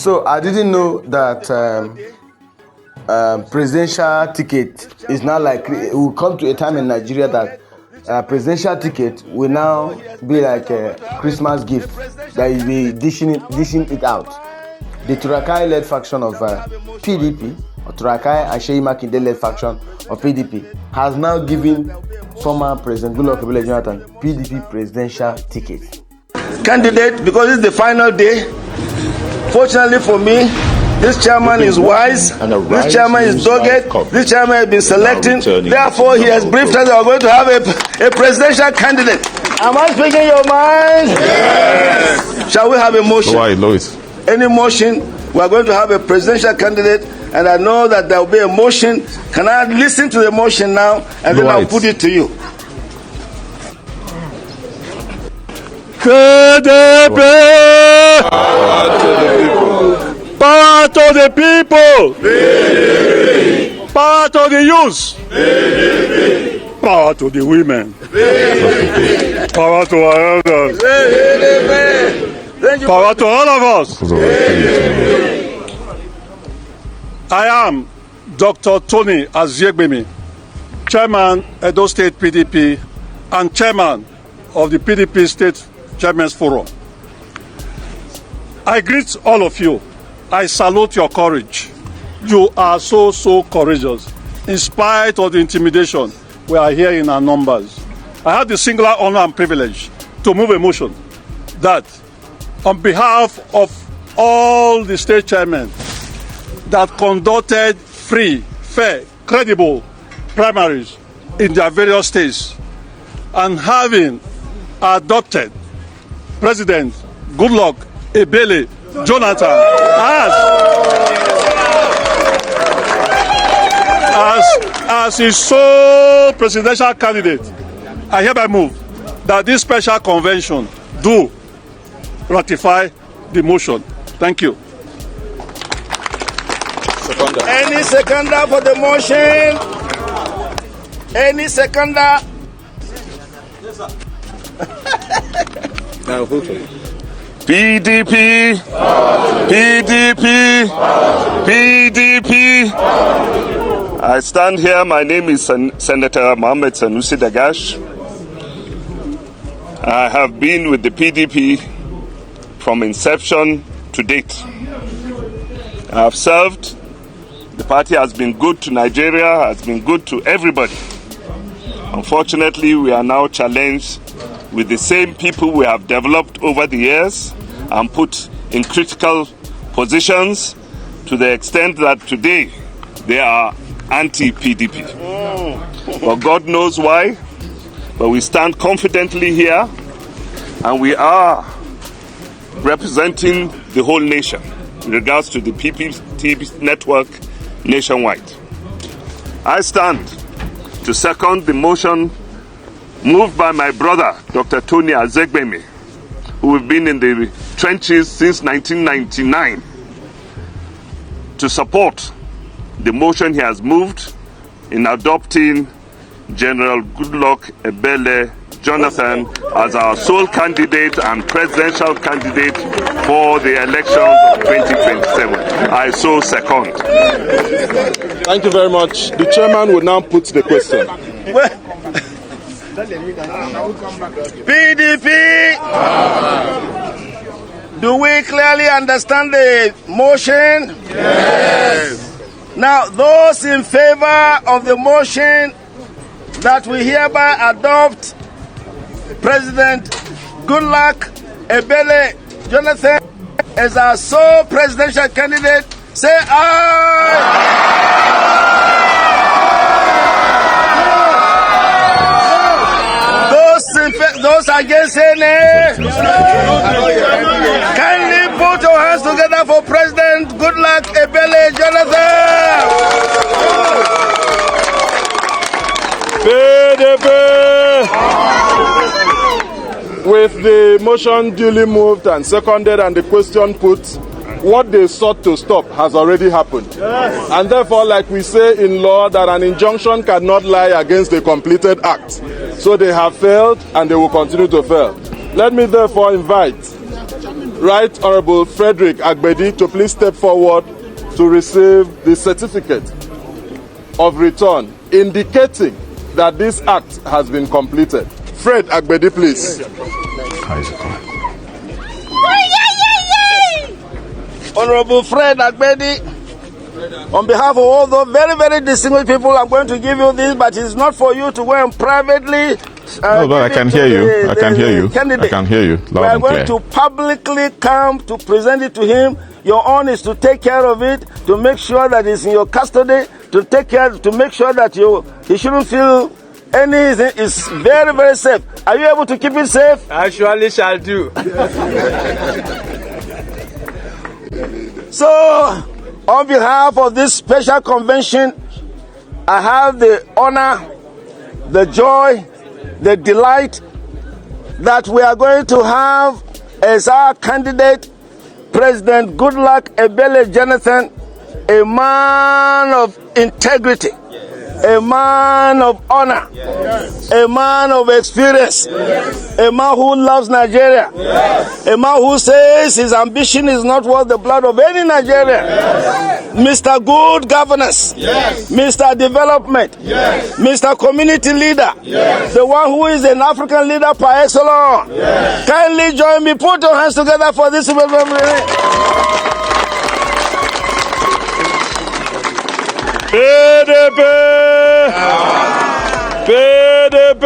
So I didn't know that presidential ticket is now like, it will come to a time in Nigeria that presidential ticket will now be like a Christmas gift that will be dishing it out. The Turaki-led faction of PDP, or Turaki and Seyi Makinde-led faction of PDP, has now given former President Goodluck Jonathan PDP presidential ticket. Candidate, because it's the final day. Fortunately for me, this chairman is wise, this chairman is dogged, this chairman has been selecting, therefore he has briefed us that we're going to have a presidential candidate. Am I speaking your mind? Yes. Shall we have a motion? Why, Lois? Any motion? We are going to have a presidential candidate, and I know that there will be a motion. Can I listen to the motion now, and then I'll put it to you? PDP! Power to the people! PDP! Power to the youth! PDP! Power to the women! PDP! Power to our elders! PDP! Power to all of us! I am Dr. Tony Aziegbemi, Chairman, Edo State PDP, and Chairman of the PDP State Chairman's Forum. I greet all of you. I salute your courage. You are so courageous. In spite of the intimidation we are here in our numbers. I have the singular honor and privilege to move a motion that on behalf of all the state chairmen that conducted free, fair, credible primaries in their various states and having adopted President Goodluck Jonathan as his sole presidential candidate, I hereby move that this special convention do ratify the motion. Thank you. Seconder. Any seconder for the motion? Any seconder? Yes, sir. Now, vote for you. PDP, PDP, PDP. I stand here. My name is Senator Mohammed Sanusi Dagash. I have been with the PDP from inception to date. I have served. The party has been good to Nigeria, has been good to everybody. Unfortunately, we are now challenged with the same people we have developed over the years and put in critical positions to the extent that today they are anti-PDP. But God knows why. But we stand confidently here and we are representing the whole nation in regards to the PDP network nationwide. I stand to second the motion moved by my brother, Dr. Tony Aziegbemi, who have been in the trenches since 1999, to support the motion he has moved in adopting General Goodluck Jonathan as our sole candidate and presidential candidate for the elections of 2027. I so second. Thank you very much. The chairman will now put the question. PDP, do we clearly understand the motion? Yes. Now, those in favor of the motion that we hereby adopt President Goodluck Jonathan as our sole presidential candidate, say aye. Those against say nay. Kindly put your hands together for President Goodluck Jonathan. With the motion duly moved and seconded and the question put, what they sought to stop has already happened. Yes. And therefore, like we say in law, that an injunction cannot lie against a completed act. So they have failed and they will continue to fail. Let me therefore invite Right Honorable Frederick Agbedi to please step forward to receive the certificate of return indicating that this act has been completed. Fred Agbedi, please. Honorable Fred Agbedi, on behalf of all those very, very distinguished people, I'm going to give you this, but it's not for you to go and privately. No, but I can hear you. I can hear you. I can hear you. We are going to publicly come to present it to him. Your own is to take care of it, to make sure that it's in your custody, to take care, to make sure that he shouldn't feel anything. It's very, very safe. Are you able to keep it safe? I surely shall do. So, on behalf of this special convention, I have the honor, the joy, the delight that we are going to have as our candidate, President Goodluck Jonathan, a man of integrity, a man of honor, a man of experience, a man who loves Nigeria, a man who says his ambition is not worth the blood of any Nigerian. Mr. Good Governance, Mr. Development, Mr. Community Leader, the one who is an African leader par excellence. Kindly join me, put your hands together for this. PDP! PDP!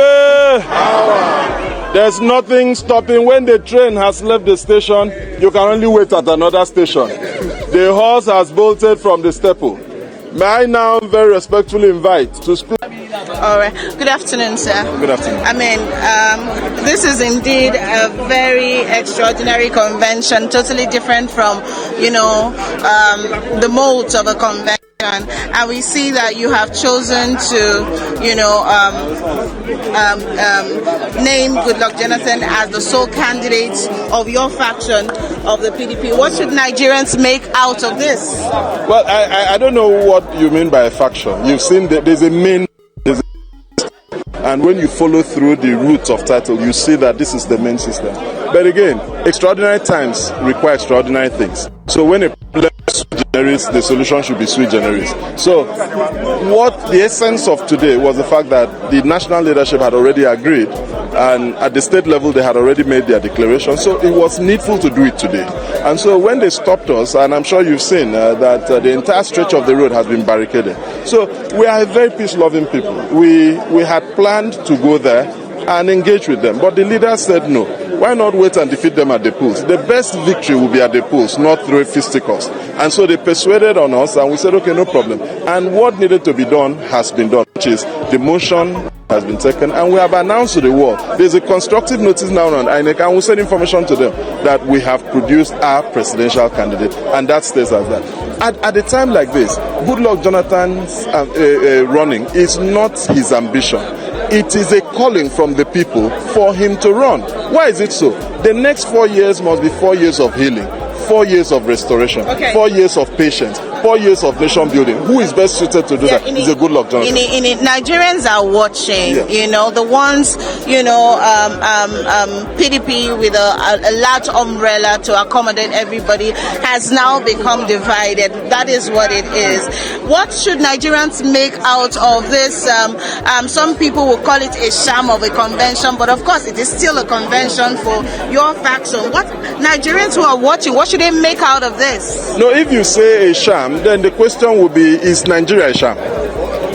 There's nothing stopping. When the train has left the station, you can only wait at another station. The horse has bolted from the staple. May I now very respectfully invite to speak. All right. Good afternoon, sir. Good afternoon. I mean, this is indeed a very extraordinary convention, totally different from, the molds of a convention. And we see that you have chosen to, name Goodluck Jonathan as the sole candidate of your faction of the PDP. What should Nigerians make out of this? Well, I don't know what you mean by a faction. You've seen that there's a main. And when you follow through the roots of title, you see that this is the main system. But again, extraordinary times require extraordinary things. So when a problem is sui generis, the solution should be sui generis. So what the essence of today was the fact that the national leadership had already agreed, and at the state level they had already made their declaration. So it was needful to do it today. And so when they stopped us, and I'm sure you've seen that the entire stretch of the road has been barricaded. So we are a very peace-loving people. We had planned to go there and engage with them, but the leaders said no. Why not wait and defeat them at the polls? The best victory will be at the polls, not through fisticuffs. And so they persuaded on us, and we said, okay, no problem. And what needed to be done has been done, which is the motion has been taken, and we have announced to the world. There's a constructive notice now on INEC, and we send information to them that we have produced our presidential candidate, and that stays as that. At a time like this, Goodluck Jonathan's running is not his ambition. It is a calling from the people for him to run. Why is it so? The next 4 years must be 4 years of healing, 4 years of restoration, 4 years of patience, 4 years of nation building. Who is best suited to do that? Is a Goodluck Jonathan. Nigerians are watching, the ones, PDP with a large umbrella to accommodate everybody has now become divided. That is what it is. What should Nigerians make out of this? Some people will call it a sham of a convention, but of course it is still a convention for your faction. What Nigerians who are watching, what should they make out of this? No, if you say a sham, then the question will be, is Nigeria a sham?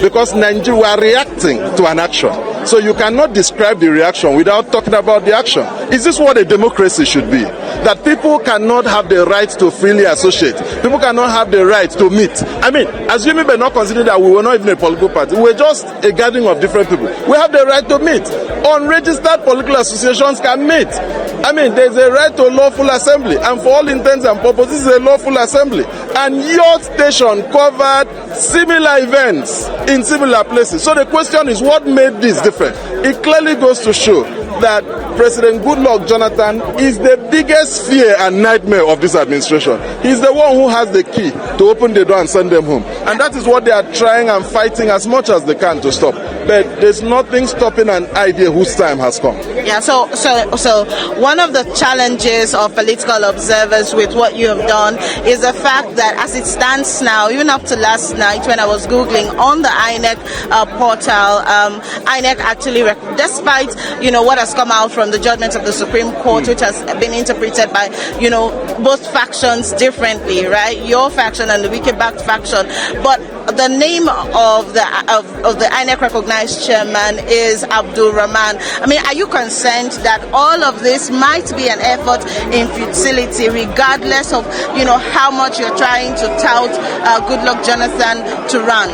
Because we are reacting to an action. So you cannot describe the reaction without talking about the action. Is this what a democracy should be? That people cannot have the right to freely associate. People cannot have the right to meet. I mean, assuming we're not considering that we were not even a political party, we were just a gathering of different people. We have the right to meet. Unregistered political associations can meet. I mean, there's a right to lawful assembly, and for all intents and purposes, it's a lawful assembly. And your station covered similar events in similar places. So the question is, what made this different? It clearly goes to show that President Goodluck Jonathan is the biggest fear and nightmare of this administration. He's the one who has the key to open the door and send them home. And that is what they are trying and fighting as much as they can to stop. But there's nothing stopping an idea whose time has come. Yeah, so one of the challenges of political observers with what you have done is the fact that as it stands now, even up to last night when I was Googling on the INEC portal, INEC actually, despite, what has come out from the judgment of the Supreme Court, which has been interpreted by, both factions differently, right? Your faction and the Wike-backed faction. But the name of the INEC recognized chairman is Abdul Rahman. I mean, are you concerned that all of this might be an effort in futility, regardless of, how much you're trying to tout Goodluck Jonathan to run?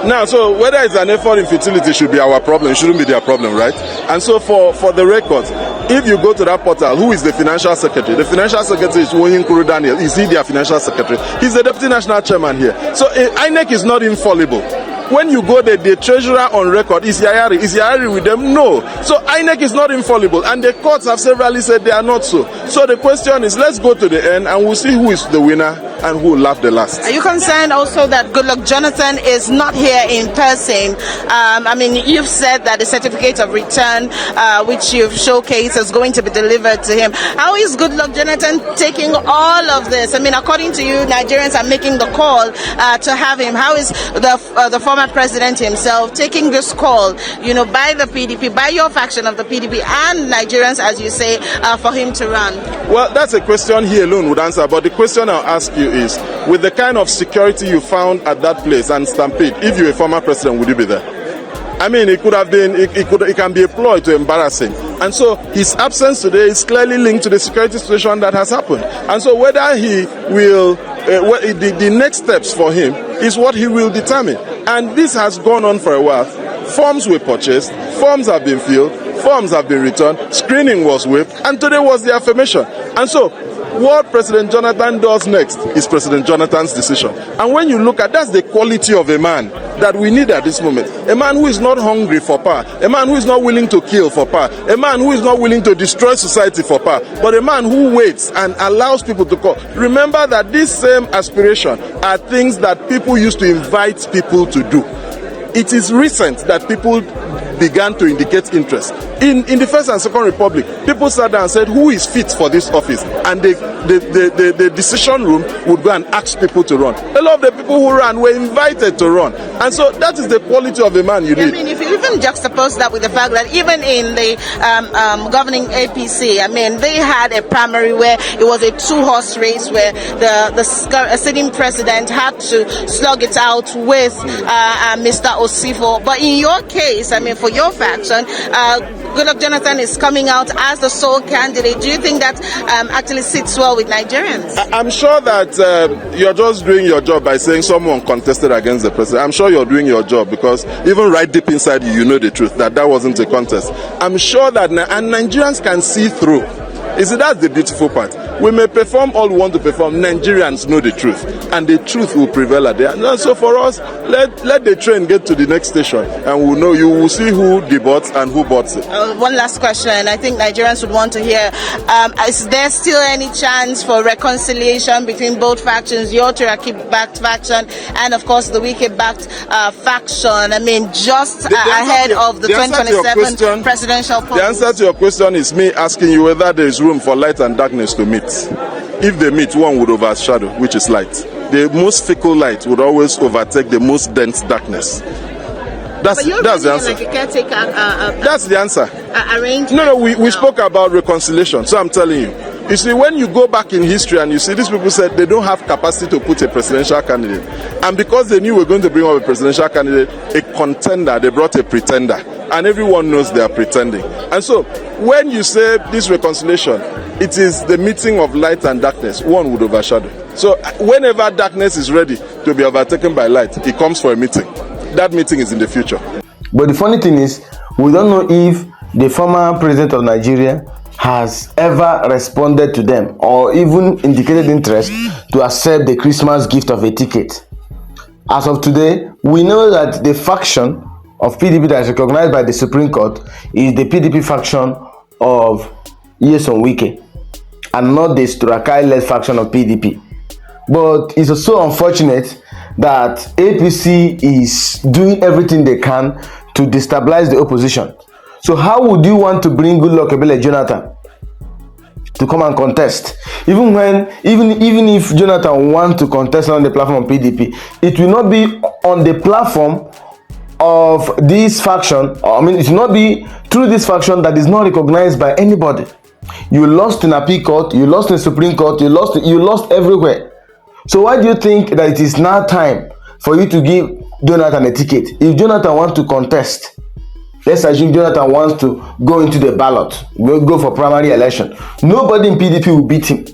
Now, so whether it's an effort in futility should be our problem, it shouldn't be their problem, right? And so for the record, if you go to that portal, who is the financial secretary? The financial secretary is Woyinkuru Daniel. Is he their financial secretary? He's the deputy national chairman here. So INEC is not infallible. When you go there, the treasurer on record is Yayari. Is Yayari with them? No. So INEC is not infallible, and the courts have severally said they are not so. So the question is, let's go to the end and we'll see who is the winner and who will laugh the last. Are you concerned also that Goodluck Jonathan is not here in person? I mean, you've said that the certificate of return, which you've showcased, is going to be delivered to him. How is Goodluck Jonathan taking all of this? I mean, according to you, Nigerians are making the call to have him. How is the former president himself taking this call, by the PDP, by your faction of the PDP and Nigerians, as you say, for him to run? Well, that's a question he alone would answer. But the question I'll ask you is, with the kind of security you found at that place and Stampede, if you're a former president, would you be there? I mean, it could have been, it can be a ploy to embarrass him. And so his absence today is clearly linked to the security situation that has happened. And so whether he will, the next steps for him is what he will determine. And this has gone on for a while. Forms were purchased, forms have been filled, forms have been returned, screening was waived, and today was the affirmation. And so what President Jonathan does next is President Jonathan's decision. And when you look at, that's the quality of a man that we need at this moment. A man who is not hungry for power, a man who is not willing to kill for power, a man who is not willing to destroy society for power, but a man who waits and allows people to call. Remember that this same aspiration are things that people used to invite people to do. It is recent that people began to indicate interest. In the First and Second Republic, people sat down and said, who is fit for this office? And the decision room would go and ask people to run. A lot of the people who ran were invited to run. And so that is the quality of a man you need. I mean, if you even juxtapose that with the fact that even in the governing APC, I mean, they had a primary where it was a two-horse race where the sitting president had to slug it out with Mr. Osifo. But in your case, I mean, for your faction, Goodluck Jonathan is coming out as the sole candidate. Do you think that actually sits well with Nigerians? I'm sure that you're just doing your job by saying someone contested against the president. I'm sure you're doing your job because even right deep inside you, you know the truth, that wasn't a contest. I'm sure that, and Nigerians can see through. You see, that's the beautiful part. We may perform all we want to perform. Nigerians know the truth, and the truth will prevail at the end. And so for us, let the train get to the next station, and we'll know. You will see who debuts and who bots it. One last question. I think Nigerians would want to hear: is there still any chance for reconciliation between both factions, your Turaki-backed faction and, of course, the Wike-backed faction? I mean, just ahead of the 2027 presidential polls. The answer to your question is me asking you whether there is room for light and darkness to meet. If they meet, one would overshadow, which is light. The most fickle light would always overtake the most dense darkness. That's the answer. Like a caretaker, that's the answer. Arrangement. No, we spoke about reconciliation. So I'm telling you. You see, when you go back in history and you see these people said they don't have capacity to put a presidential candidate, and because they knew we're going to bring up a presidential candidate, a contender, they brought a pretender, and everyone knows they are pretending. And so when you say this reconciliation, it is the meeting of light and darkness. One would overshadow. So whenever darkness is ready to be overtaken by light, it comes for a meeting. That meeting is in the future. But the funny thing is, we don't know if the former president of Nigeria has ever responded to them or even indicated interest to accept the Christmas gift of a ticket. As of today, we know that the faction of PDP that is recognized by the Supreme Court is the PDP faction of Nyesom Wike and not the Turaki-led faction of PDP. But it's so unfortunate that APC is doing everything they can to destabilize the opposition. So how would you want to bring Goodluck Jonathan to come and contest? Even if Jonathan wants to contest on the platform of PDP, it will not be on the platform of this faction. I mean, it will not be through this faction that is not recognized by anybody. You lost in appeal court, you lost in Supreme Court, you lost everywhere. So why do you think that it is now time for you to give Jonathan a ticket? If Jonathan wants to contest, let's assume Jonathan wants to go into the ballot, go for primary election, nobody in PDP will beat him.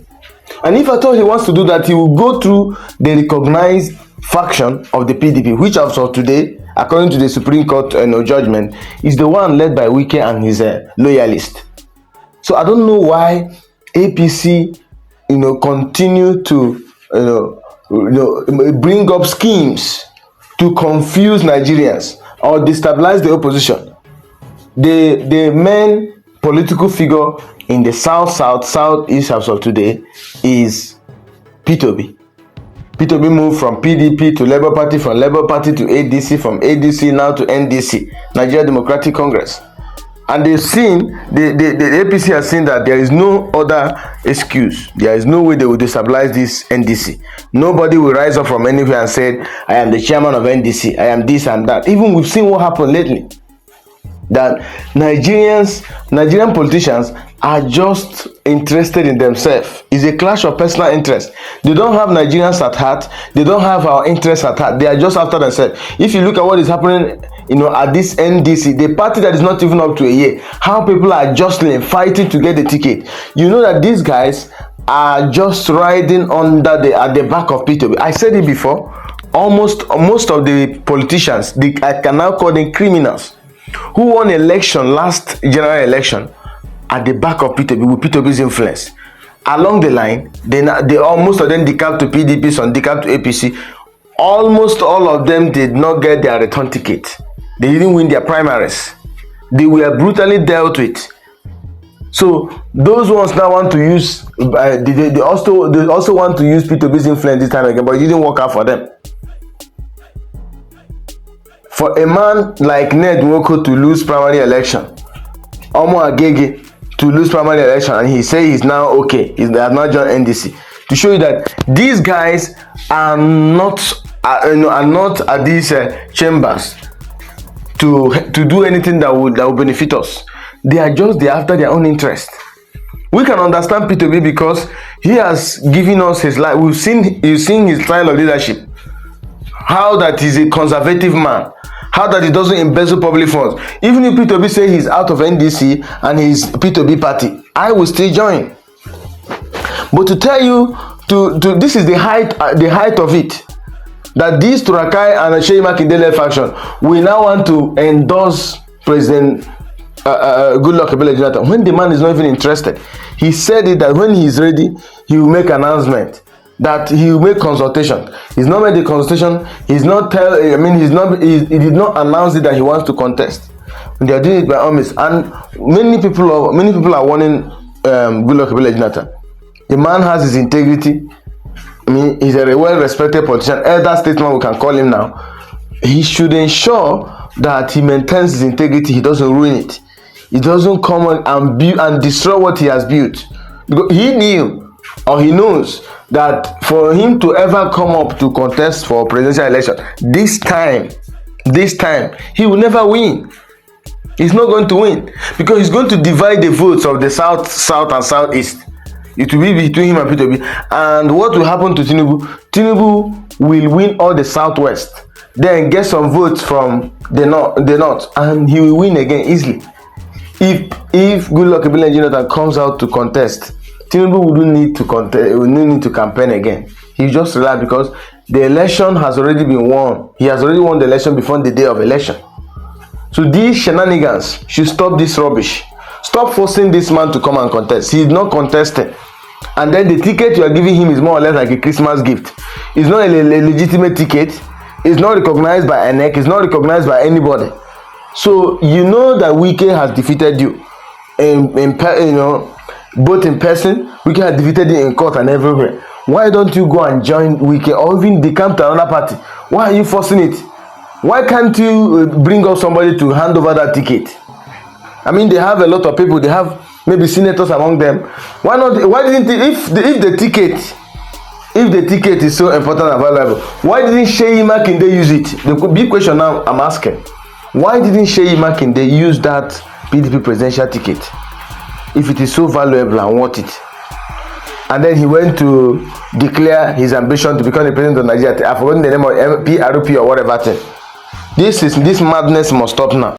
And if at all he wants to do that, he will go through the recognized faction of the PDP, which as of today, according to the Supreme Court judgment, is the one led by Wike and his loyalists. So I don't know why APC, continue to, bring up schemes to confuse Nigerians or destabilize the opposition. The main political figure in the southeast as of today is P2B. P2B moved from PDP to Labour Party, from Labour Party to ADC, from ADC now to NDC, Nigeria Democratic Congress. And they've seen, the APC has seen that there is no other excuse. There is no way they will destabilize this NDC. Nobody will rise up from anywhere and say, I am the chairman of NDC, I am this and that. Even we've seen what happened lately. That Nigerian politicians are just interested in themselves. It's a clash of personal interest. They don't have Nigerians at heart. They don't have our interests at heart. They are just after themselves. If you look at what is happening, at this NDC, the party that is not even up to a year, how people are jostling, fighting to get the ticket. You know that these guys are just riding at the back of P2B. I said it before. Most of the politicians, I can now call them criminals, who won election last general election at the back of P2B with P2B's influence. Along the line, they almost of them decamped to PDP, some decamped to APC. Almost all of them did not get their return ticket. They didn't win their primaries. They were brutally dealt with. So those ones now want to use, they also want to use P2B's influence this time again, but it didn't work out for them. For a man like Ned Nwoko to lose primary election, Omo Agege to lose primary election, and he say he's now okay, he has not joined NDC, to show you that these guys are not at these chambers to do anything that will benefit us. They are just there after their own interest. We can understand P2B because he has given us his life. You've seen his style of leadership. How that he's a conservative man. How that he doesn't embezzle public funds. Even if P2B say he's out of NDC and he's P2B party, I will still join. But to tell you, this is the height of it, that this Turaki and Sheyi Makinde faction will now want to endorse President Goodluck Jonathan when the man is not even interested. He said it that when he is ready, he will make an announcement, that he will make consultation. He's not made the consultation. He did not announce it that he wants to contest. They are doing it by all means, and many people are warning Goodluck Jonathan. The man has his integrity. I mean, he's a well-respected politician, elder statesman we can call him now. He should ensure that he maintains his integrity. He doesn't ruin it. He doesn't come and destroy what he has built. Because he knew, or he knows, that for him to ever come up to contest for presidential election, this time, he will never win. He's not going to win because he's going to divide the votes of the south and southeast. It will be between him and P2B. And what will happen to Tinubu? Tinubu will win all the southwest, then get some votes from the north, and he will win again easily. If Goodluck Jonathan comes out to contest, Tinubu wouldn't need to contest, will not need to campaign again. He just relax because the election has already been won. He has already won the election before the day of election. So these shenanigans should stop this rubbish. Stop forcing this man to come and contest. He is not contesting. And then the ticket you are giving him is more or less like a Christmas gift. It's not a legitimate ticket. It's not recognized by INEC. It's not recognized by anybody. So you know that Wike has defeated you. both in person. Wike had defeated him in court and everywhere. Why don't you go and join Wike or even decamp to another party? Why are you forcing it? Why can't you bring up somebody to hand over that ticket? I mean, they have a lot of people. They have maybe senators among them. Why not? Why didn't if the ticket is so important and valuable, why didn't Sheyi Makinde use it? The big question now I'm asking: why didn't Sheyi Makinde use that PDP presidential ticket if it is so valuable and worth it? And then he went to declare his ambition to become the president of Nigeria. I've forgotten the name of PRP or whatever thing. This madness must stop now.